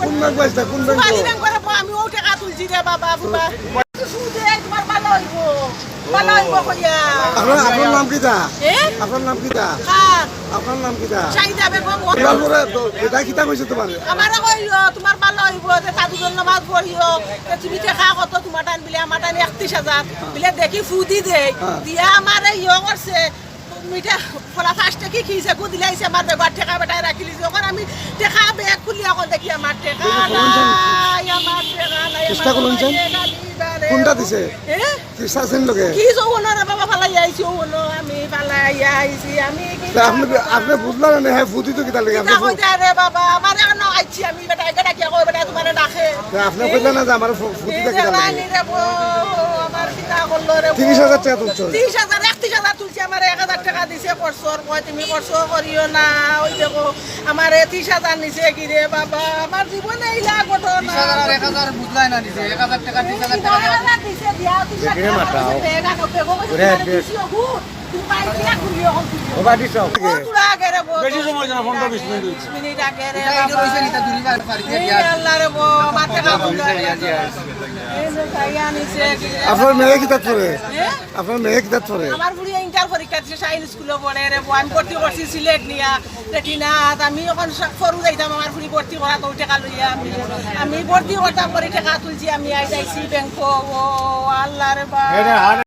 কোন ব্যাংক পাইছে কোন ব্যাংক বালি ব্যাংক করে আমি ও টাকা তুলছি রে বাবা বাবা সুদে তোমার ভালো হইব ভালো হইব কইয়া আপনার নাম কি দা এ আপনার নাম কি দা হ্যাঁ আপনার নাম কি দা চাইদা বেগম তারপরে এটা কিতা কইছে তোমার আমার কইও তোমার ভালো হইব যে তাদুজন নামাজ পড়িও তুমি টাকা কত তোমার টান বিলে আমার টান ৩১,০০০ বিলে দেখি ফুদি দে দিয়া আমারে ইয়ে করছে মিঠা ফলা ফার্স্টে কি খিছে কো দিলাইছে আমার বেগার টাকা বেটায় রাখিলি যখন আমি টাকা ব্যাগ খুলি এখন দেখি আমার টাকা নাই আমার টাকা নাই চেষ্টা করুনছেন কোনটা দিছে চেষ্টা আছেন লগে কি যৌবন রে বাবা ফালাই আইছি যৌবন আমি ফালাই আইছি আমি কি আপনি বুঝলেন না হ্যাঁ ফুদি তো কিতা লাগে আপনি কই রে বাবা আমার এখন আইছি আমি বেটা এটা কি কই বেটা তোমারে ডাকে আপনি কইলেন না যে আমার ফুদি তা কিতা লাগে আমার কিতা করলো রে ৩০,০০০ টাকা তুলছো ৩০,০০০ ৩১,০০০ তুলছি আমার ১,০০০ টাকা দিছে করছর কয় তুমি করছো করিও না ওই দেখো আমার ৩০,০০০ নিছে কি রে বাবা আমার জীবনে এইলা ঘটনা ১,০০০ বুঝলাই না দিছে ১,০০০ টাকা ৩০,০০০ টাকা দিছে দিয়া ৩০,০০০ টাকা বেগা নবে গো দিছিও গুড তুমি পাইছিলা খুলিও ও বাড়ি সব পুরা আগে রে বেশি সময় না 15-20 মিনিট 20 মিনিট আগে রে এটা এইটা রইছে নিতা দুরি বার পারি দিয়া আল্লাহ রে গো আমার টাকা বুঝা এই যে খাইয়া নিছে কি রে আপনার মেয়ে কিতা করে আপনার মেয়ে কিতা করে আমার বুড়ি ইন্টার পরীক্ষা দিছে সাইন স্কুলে পড়ে রে আমি ভর্তি করছি সিলেট নিয়া রেটিনাত আমি এখন ফরু যাইতাম আমার বুড়ি ভর্তি করা তো টাকা লইয়া আমি ভর্তি করতাম পরে টাকা তুলছি আমি আইছি ব্যাংক ও আল্লাহ রে বা